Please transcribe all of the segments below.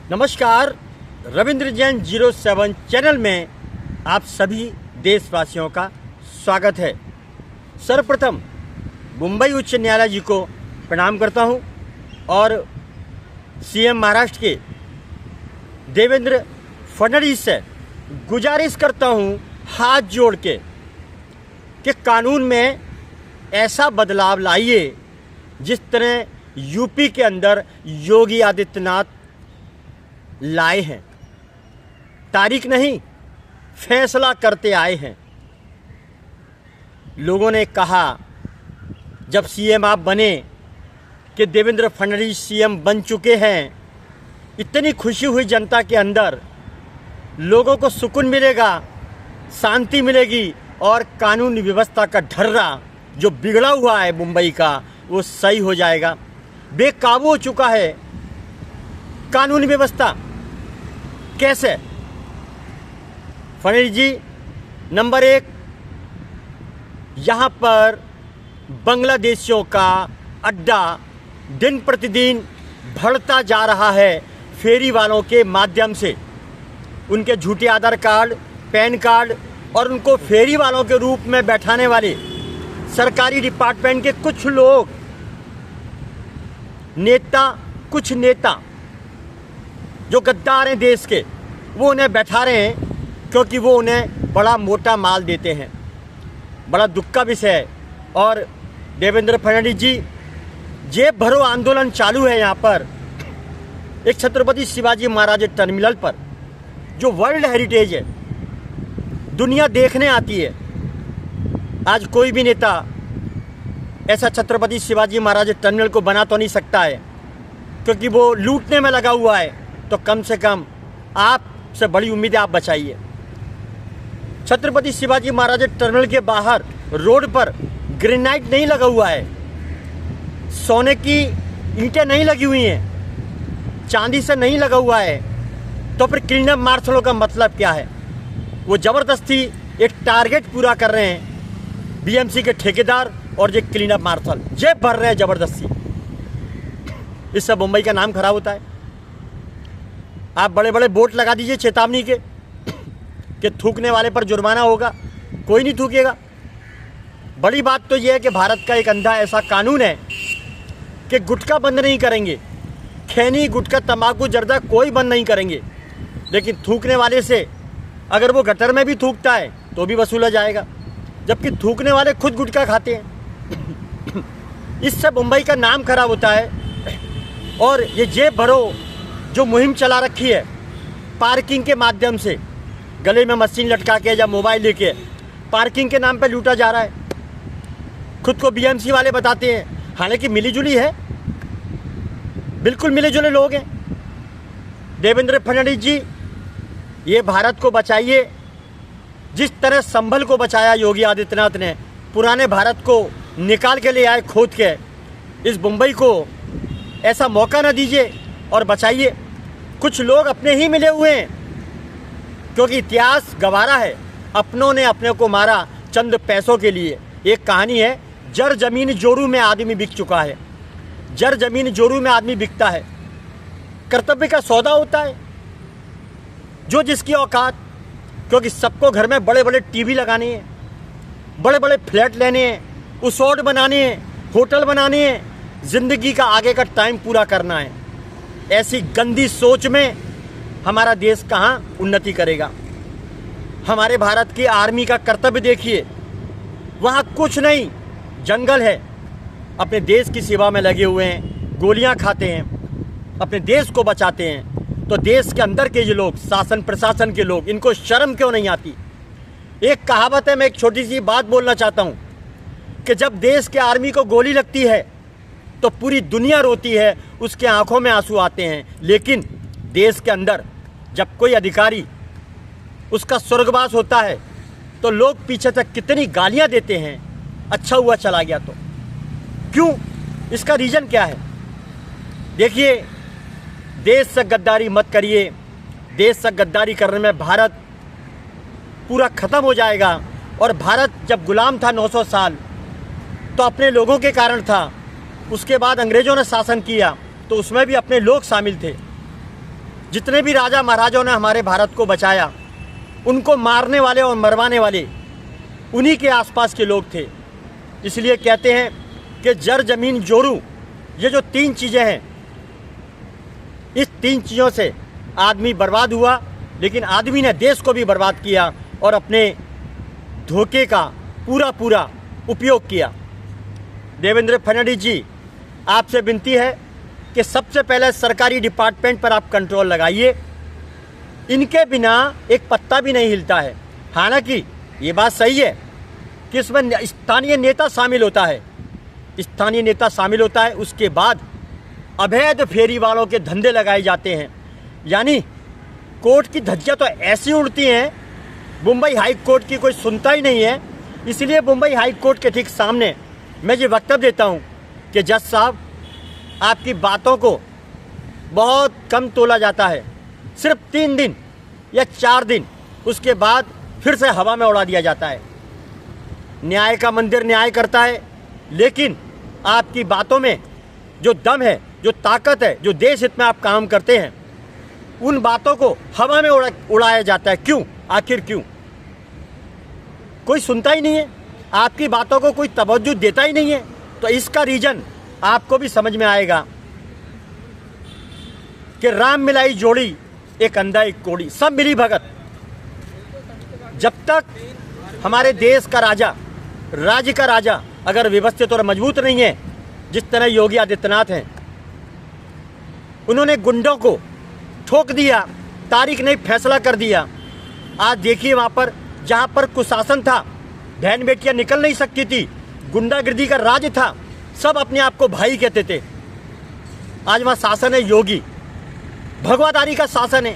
नमस्कार। रविंद्र जैन 07 चैनल में आप सभी देशवासियों का स्वागत है। सर्वप्रथम मुंबई उच्च न्यायालय जी को प्रणाम करता हूं और सीएम महाराष्ट्र के देवेंद्र फडणवीस से गुजारिश करता हूं हाथ जोड़ के कि कानून में ऐसा बदलाव लाइए जिस तरह यूपी के अंदर योगी आदित्यनाथ लाए हैं। तारीख नहीं, फैसला करते आए हैं। लोगों ने कहा जब सीएम आप बने कि देवेंद्र फडणवीस सीएम बन चुके हैं, इतनी खुशी हुई जनता के अंदर, लोगों को सुकून मिलेगा, शांति मिलेगी और कानून व्यवस्था का ढर्रा जो बिगड़ा हुआ है मुंबई का वो सही हो जाएगा। बेकाबू हो चुका है कानून व्यवस्था। कैसे? फडणवीस जी, नंबर 1, यहाँ पर बांग्लादेशियों का अड्डा दिन प्रतिदिन बढ़ता जा रहा है फेरी वालों के माध्यम से। उनके झूठे आधार कार्ड, पैन कार्ड और उनको फेरी वालों के रूप में बैठाने वाले सरकारी डिपार्टमेंट के कुछ लोग, कुछ नेता जो गद्दार हैं देश के, वो उन्हें बैठा रहे हैं क्योंकि वो उन्हें बड़ा मोटा माल देते हैं। बड़ा दुख का विषय है। और देवेंद्र फडणवीस जी, जेब भरो आंदोलन चालू है यहाँ पर एक छत्रपति शिवाजी महाराज टर्मिनल पर, जो वर्ल्ड हेरिटेज है, दुनिया देखने आती है। आज कोई भी नेता ऐसा छत्रपति शिवाजी महाराज टर्मिनल को बना तो नहीं सकता है क्योंकि वो लूटने में लगा हुआ है। तो कम से कम आपसे बड़ी उम्मीदें आप बचाइए। छत्रपति शिवाजी महाराज टर्मिनल के बाहर रोड पर ग्रेनाइट नहीं लगा हुआ है, सोने की ईंटें नहीं लगी हुई हैं, चांदी से नहीं लगा हुआ है। तो फिर क्लीनअप मार्शलों का मतलब क्या है? वो ज़बरदस्ती एक टारगेट पूरा कर रहे हैं। बीएमसी के ठेकेदार और ये क्लीनअप मार्शल जेब भर रहे हैं ज़बरदस्ती। इससे मुंबई का नाम खराब होता है। आप बड़े बड़े बोर्ड लगा दीजिए चेतावनी के कि थूकने वाले पर जुर्माना होगा, कोई नहीं थूकेगा। बड़ी बात तो यह है कि भारत का एक अंधा ऐसा कानून है कि गुटखा बंद नहीं करेंगे, खैनी, गुटखा, तंबाकू, जर्दा कोई बंद नहीं करेंगे, लेकिन थूकने वाले से अगर वो गटर में भी थूकता है तो भी वसूला जाएगा, जबकि थूकने वाले खुद गुटखा खाते हैं। इससे मुंबई का नाम खराब होता है। और ये जेब भरो जो मुहिम चला रखी है पार्किंग के माध्यम से, गले में मशीन लटका के या मोबाइल लेके पार्किंग के नाम पे लूटा जा रहा है। खुद को बीएमसी वाले बताते हैं, हालांकि मिलीजुली है, बिल्कुल मिले-जुले लोग हैं। देवेंद्र फडणवीस जी, ये भारत को बचाइए जिस तरह संभल को बचाया योगी आदित्यनाथ ने। पुराने भारत को निकाल के ले आए खोद के। इस मुंबई को ऐसा मौका ना दीजिए और बचाइए। कुछ लोग अपने ही मिले हुए हैं क्योंकि इतिहास गवारा है, अपनों ने अपने को मारा चंद पैसों के लिए। एक कहानी है, जर जमीन जोरू में आदमी बिक चुका है। जर जमीन जोरू में आदमी बिकता है। कर्तव्य का सौदा होता है, जो जिसकी औकात। क्योंकि सबको घर में बड़े बड़े टीवी लगाने हैं, बड़े बड़े फ्लैट लेने हैं, रिसोर्ट बनाने हैं, होटल बनाने हैं, ज़िंदगी का आगे का टाइम पूरा करना है। ऐसी गंदी सोच में हमारा देश कहाँ उन्नति करेगा? हमारे भारत की आर्मी का कर्तव्य देखिए, वहाँ कुछ नहीं, जंगल है, अपने देश की सेवा में लगे हुए हैं, गोलियाँ खाते हैं, अपने देश को बचाते हैं। तो देश के अंदर के ये लोग, शासन प्रशासन के लोग, इनको शर्म क्यों नहीं आती? एक कहावत है, मैं एक छोटी सी बात बोलना चाहता हूँ कि जब देश के आर्मी को गोली लगती है तो पूरी दुनिया रोती है, उसके आंखों में आंसू आते हैं। लेकिन देश के अंदर जब कोई अधिकारी उसका स्वर्गवास होता है तो लोग पीछे से कितनी गालियां देते हैं, अच्छा हुआ चला गया तो। क्यों? इसका रीज़न क्या है? देखिए, देश से गद्दारी मत करिए। देश से गद्दारी करने में भारत पूरा ख़त्म हो जाएगा। और भारत जब गुलाम था 900 साल तो अपने लोगों के कारण था। उसके बाद अंग्रेज़ों ने शासन किया तो उसमें भी अपने लोग शामिल थे। जितने भी राजा महाराजाओं ने हमारे भारत को बचाया, उनको मारने वाले और मरवाने वाले उन्हीं के आसपास के लोग थे। इसलिए कहते हैं कि जर जमीन जोरू, ये जो 3 चीज़ें हैं, इस 3 चीज़ों से आदमी बर्बाद हुआ, लेकिन आदमी ने देश को भी बर्बाद किया और अपने धोखे का पूरा उपयोग किया। देवेंद्र फडणवीस जी, आपसे विनती है कि सबसे पहले सरकारी डिपार्टमेंट पर आप कंट्रोल लगाइए। इनके बिना एक पत्ता भी नहीं हिलता है। हालांकि ये बात सही है कि इसमें स्थानीय नेता शामिल होता है, स्थानीय नेता शामिल होता है, उसके बाद अवैध फेरी वालों के धंधे लगाए जाते हैं। यानी कोर्ट की धज्जियाँ तो ऐसी उड़ती हैं, मुंबई हाई कोर्ट की कोई सुनता ही नहीं है। इसलिए मुंबई हाई कोर्ट के ठीक सामने मैं ये वक्तव्य देता हूँ कि जज साहब, आपकी बातों को बहुत कम तोला जाता है। सिर्फ 3 दिन या 4 दिन, उसके बाद फिर से हवा में उड़ा दिया जाता है। न्याय का मंदिर न्याय करता है, लेकिन आपकी बातों में जो दम है, जो ताकत है, जो देश हित में आप काम करते हैं, उन बातों को हवा में उड़ाया जाता है। क्यों? आखिर क्यों? कोई सुनता ही नहीं है, आपकी बातों को कोई तवज्जो देता ही नहीं है। तो इसका रीजन आपको भी समझ में आएगा कि राम मिलाई जोड़ी, एक अंधा एक कोड़ी, सब मिली भगत। जब तक हमारे देश का राजा, राज्य का राजा अगर व्यवस्थित और मजबूत नहीं है, जिस तरह योगी आदित्यनाथ हैं, उन्होंने गुंडों को ठोक दिया, तारीख नहीं फैसला कर दिया। आज देखिए, वहाँ पर जहाँ पर कुशासन था, बहन बेटियाँ निकल नहीं सकती थी, गुंडागिर्दी का राज था, सब अपने आप को भाई कहते थे। आज वहाँ शासन है योगी, भगवादारी का शासन है,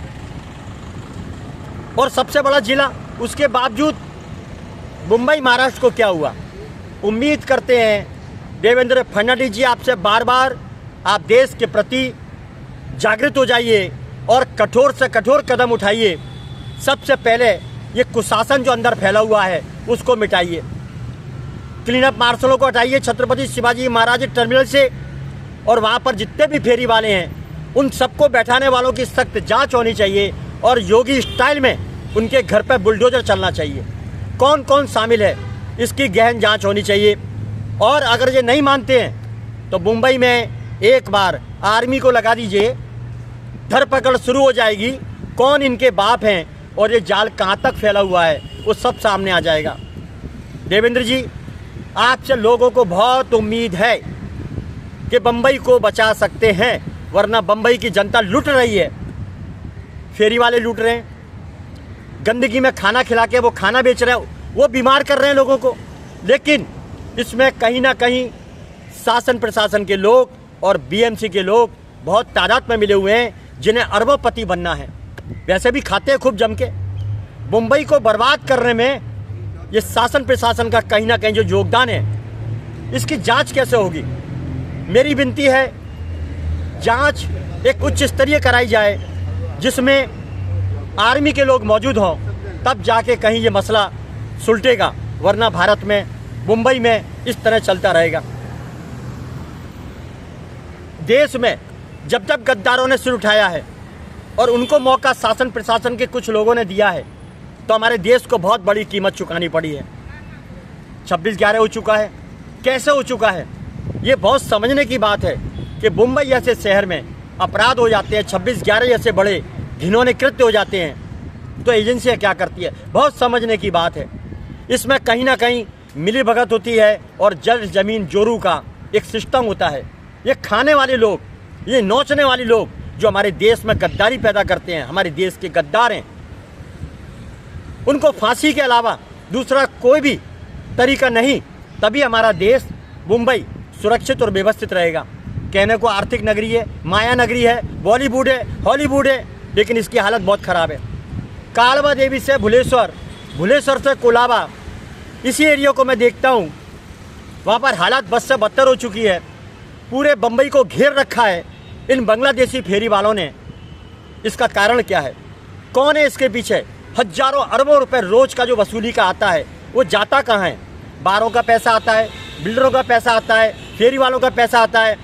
और सबसे बड़ा जिला। उसके बावजूद मुंबई महाराष्ट्र को क्या हुआ? उम्मीद करते हैं देवेंद्र फडणवीस जी, आपसे बार बार आप देश के प्रति जागृत हो जाइए और कठोर से कठोर कदम उठाइए। सबसे पहले ये कुशासन जो अंदर फैला हुआ है उसको मिटाइए, क्लीन अप मार्शलों को हटाइए छत्रपति शिवाजी महाराज टर्मिनल से, और वहाँ पर जितने भी फेरी वाले हैं उन सबको बैठाने वालों की सख्त जांच होनी चाहिए, और योगी स्टाइल में उनके घर पर बुलडोजर चलना चाहिए। कौन कौन शामिल है इसकी गहन जांच होनी चाहिए। और अगर ये नहीं मानते हैं तो मुंबई में एक बार आर्मी को लगा दीजिए, धरपकड़ शुरू हो जाएगी, कौन इनके बाप हैं और ये जाल कहाँ तक फैला हुआ है वो सब सामने आ जाएगा। देवेंद्र जी, आपसे लोगों को बहुत उम्मीद है कि बम्बई को बचा सकते हैं, वरना बम्बई की जनता लूट रही है। फेरी वाले लूट रहे हैं, गंदगी में खाना खिला के वो खाना बेच रहे हैं, वो बीमार कर रहे हैं लोगों को। लेकिन इसमें कहीं ना कहीं शासन प्रशासन के लोग और बीएमसी के लोग बहुत तादाद में मिले हुए हैं, जिन्हें अरबोपति बनना है। वैसे भी खाते हैं खूब जम के। मुंबई को बर्बाद करने में ये शासन प्रशासन का कहीं ना कहीं जो योगदान है, इसकी जांच कैसे होगी? मेरी विनती है, जांच एक उच्च स्तरीय कराई जाए, जिसमें आर्मी के लोग मौजूद हों, तब जाके कहीं ये मसला सुलटेगा, वरना भारत में, मुंबई में इस तरह चलता रहेगा। देश में जब जब गद्दारों ने सिर उठाया है और उनको मौका शासन प्रशासन के कुछ लोगों ने दिया है, तो हमारे देश को बहुत बड़ी कीमत चुकानी पड़ी है। 26/11 हो चुका है, कैसे हो चुका है ये बहुत समझने की बात है कि मुंबई जैसे शहर में अपराध हो जाते हैं, 26/11 जैसे बड़े घिनौने कृत्य हो जाते हैं, तो एजेंसियाँ क्या करती है, बहुत समझने की बात है। इसमें कहीं ना कहीं मिली भगत होती है और जल जमीन जोरू का एक सिस्टम होता है। ये खाने वाले लोग, ये नोचने वाले लोग जो हमारे देश में गद्दारी पैदा करते हैं, हमारे देश के गद्दार हैं, उनको फांसी के अलावा दूसरा कोई भी तरीका नहीं, तभी हमारा देश मुंबई सुरक्षित और व्यवस्थित रहेगा। कहने को आर्थिक नगरी है, माया नगरी है, बॉलीवुड है, हॉलीवुड है, लेकिन इसकी हालत बहुत ख़राब है। कालवा देवी से भुलेश्वर, भुलेश्वर से कोलाबा, इसी एरिया को मैं देखता हूँ, वहाँ पर हालत बद से बदतर हो चुकी है। पूरे बम्बई को घेर रखा है इन बांग्लादेशी फेरी वालों ने। इसका कारण क्या है? कौन है इसके पीछे? हजारों अरबों रुपए रोज का जो वसूली का आता है, वो जाता कहाँ है? बारों का पैसा आता है, बिल्डरों का पैसा आता है, फेरी वालों का पैसा आता है।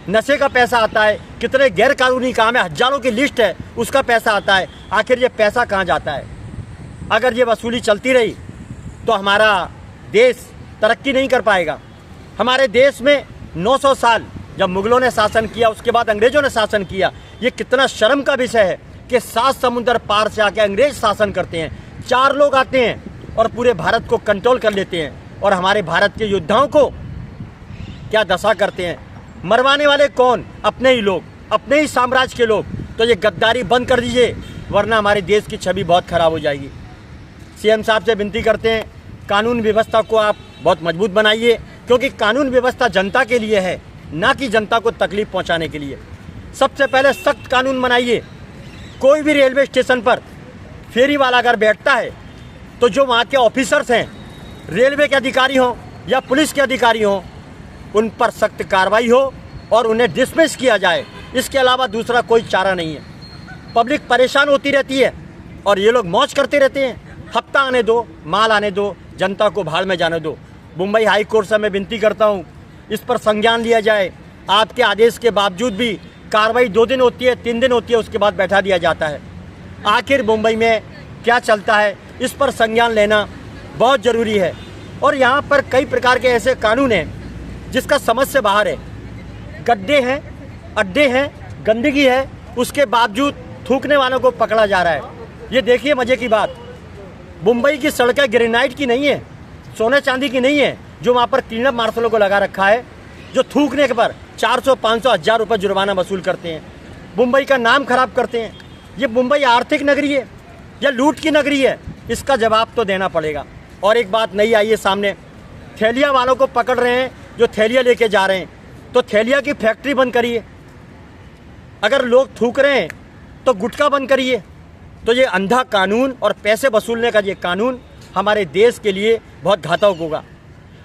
नशे का पैसा आता है, कितने गैर कानूनी काम है, हजारों की लिस्ट है, उसका पैसा आता है। आखिर ये पैसा कहाँ जाता है? अगर ये वसूली चलती रही तो हमारा देश तरक्की नहीं कर पाएगा। हमारे देश में 900 साल जब मुगलों ने शासन किया, उसके बाद अंग्रेजों ने शासन किया। ये कितना शर्म का विषय है कि 7 समुंदर पार से आके अंग्रेज शासन करते हैं। 4 लोग आते हैं और पूरे भारत को कंट्रोल कर लेते हैं, और हमारे भारत के योद्धाओं को क्या दशा करते हैं। मरवाने वाले कौन? अपने ही लोग, अपने ही साम्राज्य के लोग। तो ये गद्दारी बंद कर दीजिए, वरना हमारे देश की छवि बहुत खराब हो जाएगी। सीएम साहब से विनती करते हैं, कानून व्यवस्था को आप बहुत मजबूत बनाइए, क्योंकि कानून व्यवस्था जनता के लिए है, ना कि जनता को तकलीफ पहुंचाने के लिए। सबसे पहले सख्त कानून बनाइए। कोई भी रेलवे स्टेशन पर फेरी वाला अगर बैठता है तो जो वहाँ के ऑफिसर्स हैं, रेलवे के अधिकारी हों या पुलिस के अधिकारी हों, उन पर सख्त कार्रवाई हो और उन्हें डिसमिस किया जाए। इसके अलावा दूसरा कोई चारा नहीं है। पब्लिक परेशान होती रहती है और ये लोग मौज करते रहते हैं। हफ्ता आने दो, माल आने दो, जनता को भाड़ में जाने दो। मुंबई हाई कोर्ट से मैं विनती करता हूँ, इस पर संज्ञान लिया जाए। आपके आदेश के बावजूद भी कार्रवाई 2 दिन होती है, 3 दिन होती है, उसके बाद बैठा दिया जाता है। आखिर मुंबई में क्या चलता है, इस पर संज्ञान लेना बहुत ज़रूरी है। और यहाँ पर कई प्रकार के ऐसे कानून हैं जिसका समझ से बाहर है। गड्ढे हैं, अड्डे हैं, गंदगी है, उसके बावजूद थूकने वालों को पकड़ा जा रहा है। ये देखिए मज़े की बात, मुंबई की सड़कें ग्रेनाइट की नहीं है, सोने चांदी की नहीं है, जो वहाँ पर क्लीनअप मार्शलों को लगा रखा है, जो थूकने के पर 400, 500, 1000 रुपये जुर्माना वसूल करते हैं। मुंबई का नाम खराब करते हैं। ये मुंबई आर्थिक नगरी है या लूट की नगरी है? इसका जवाब तो देना पड़ेगा। और एक बात नई आई है सामने, थैलिया वालों को पकड़ रहे हैं जो थैलिया लेके जा रहे हैं। तो थैलिया की फैक्ट्री बंद करिए। अगर लोग थूक रहे हैं तो गुटखा बंद करिए। तो ये अंधा कानून और पैसे वसूलने का ये कानून हमारे देश के लिए बहुत घातक होगा।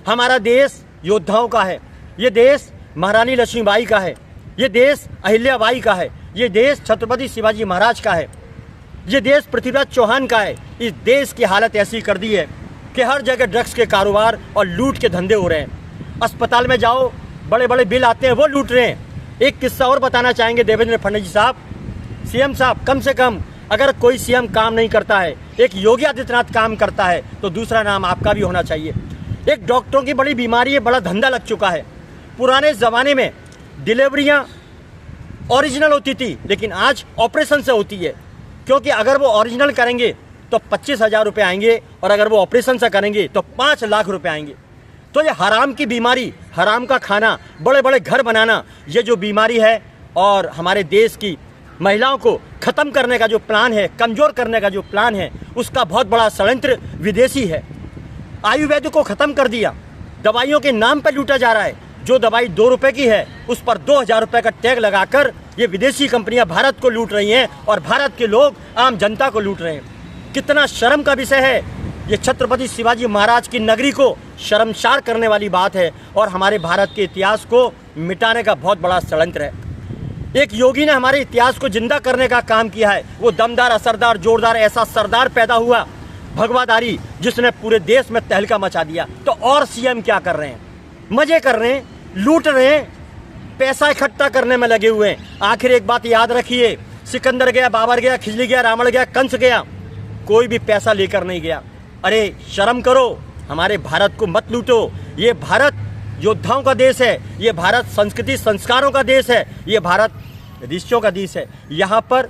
हमारा देश योद्धाओं का है, ये देश महारानी लक्ष्मीबाई का है, ये देश अहिल्याबाई का है, ये देश छत्रपति शिवाजी महाराज का है, ये देश पृथ्वीराज चौहान का है। इस देश की हालत ऐसी कर दी है कि हर जगह ड्रग्स के कारोबार और लूट के धंधे हो रहे हैं। अस्पताल में जाओ, बड़े बड़े बिल आते हैं, वो लूट रहे हैं। एक किस्सा और बताना चाहेंगे देवेंद्र फडणवीस साहब, सीएम साहब, कम से कम अगर कोई सीएम काम नहीं करता है, एक योगी आदित्यनाथ काम करता है, तो दूसरा नाम आपका भी होना चाहिए। एक डॉक्टरों की बड़ी बीमारी है, बड़ा धंधा लग चुका है। पुराने ज़माने में डिलीवरियाँ ओरिजिनल होती थी, लेकिन आज ऑपरेशन से होती है, क्योंकि अगर वो ओरिजिनल करेंगे तो 25,000 रुपये आएंगे, और अगर वो ऑपरेशन से करेंगे तो 5 लाख रुपये आएंगे। तो ये हराम की बीमारी, हराम का खाना, बड़े बड़े घर बनाना, ये जो बीमारी है और हमारे देश की महिलाओं को ख़त्म करने का जो प्लान है, कमज़ोर करने का जो प्लान है, उसका बहुत बड़ा षड्यंत्र विदेशी है। आयुर्वेद को ख़त्म कर दिया, दवाइयों के नाम पर लूटा जा रहा है। जो दवाई 2 रुपये की है उस पर 2,000 रुपये का टैग लगाकर ये विदेशी कंपनियां भारत को लूट रही हैं और भारत के लोग, आम जनता को लूट रहे हैं। कितना शर्म का विषय है। ये छत्रपति शिवाजी महाराज की नगरी को शर्मसार करने वाली बात है और हमारे भारत के इतिहास को मिटाने का बहुत बड़ा षड्यंत्र है। एक योगी ने हमारे इतिहास को जिंदा करने का काम किया है। वो दमदार, असरदार, जोरदार ऐसा सरदार पैदा हुआ, भगवाधारी, जिसने पूरे देश में तहलका मचा दिया। तो और सीएम क्या कर रहे हैं? मजे कर रहे हैं, लूट रहे हैं, पैसा इकट्ठा करने में लगे हुए हैं। आखिर एक बात याद रखिए, सिकंदर गया, बाबर गया, खिजली गया, रावण गया, कंस गया, कोई भी पैसा लेकर नहीं गया। अरे शर्म करो, हमारे भारत को मत लूटो। ये भारत योद्धाओं का देश है, ये भारत संस्कृति संस्कारों का देश है, ये भारत ऋषियों का देश है। यहाँ पर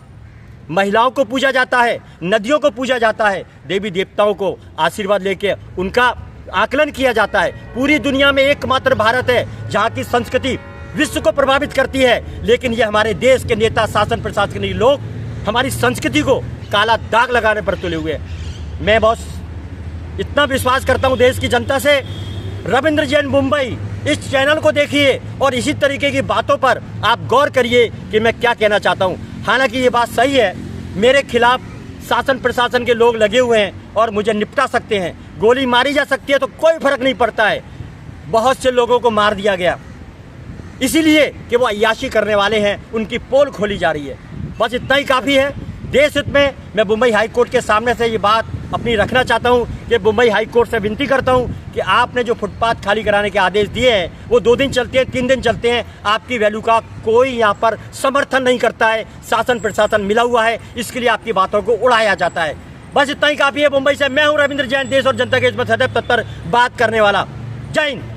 महिलाओं को पूजा जाता है, नदियों को पूजा जाता है, देवी देवताओं को आशीर्वाद लेके उनका आकलन किया जाता है। पूरी दुनिया में एकमात्र भारत है जहाँ की संस्कृति विश्व को प्रभावित करती है। लेकिन ये हमारे देश के नेता, शासन प्रशासन के लोग हमारी संस्कृति को काला दाग लगाने पर तुले हुए हैं। मैं बस इतना विश्वास करता हूँ देश की जनता से, रविंद्र जैन मुंबई इस चैनल को देखिए और इसी तरीके की बातों पर आप गौर करिए कि मैं क्या कहना चाहता हूँ। हालांकि ये बात सही है, मेरे खिलाफ शासन प्रशासन के लोग लगे हुए हैं और मुझे निपटा सकते हैं, गोली मारी जा सकती है तो कोई फर्क नहीं पड़ता है। बहुत से लोगों को मार दिया गया इसीलिए कि वो अय्याशी करने वाले हैं, उनकी पोल खोली जा रही है। बस इतना ही काफ़ी है। देश हित में मैं मुंबई हाई कोर्ट के सामने से ये बात अपनी रखना चाहता हूं कि मुंबई हाई कोर्ट से विनती करता हूं कि आपने जो फुटपाथ खाली कराने के आदेश दिए हैं वो 2 दिन चलते हैं, 3 दिन चलते हैं, आपकी वैल्यू का कोई यहाँ पर समर्थन नहीं करता है। शासन प्रशासन मिला हुआ है, इसके लिए आपकी बातों को उड़ाया जाता है। बस इतना ही काफ़ी है। मुंबई से मैं हूँ रविंद्र जैन, देश और जनता के इसमें सदैव तत्पर बात करने वाला। जय हिंद।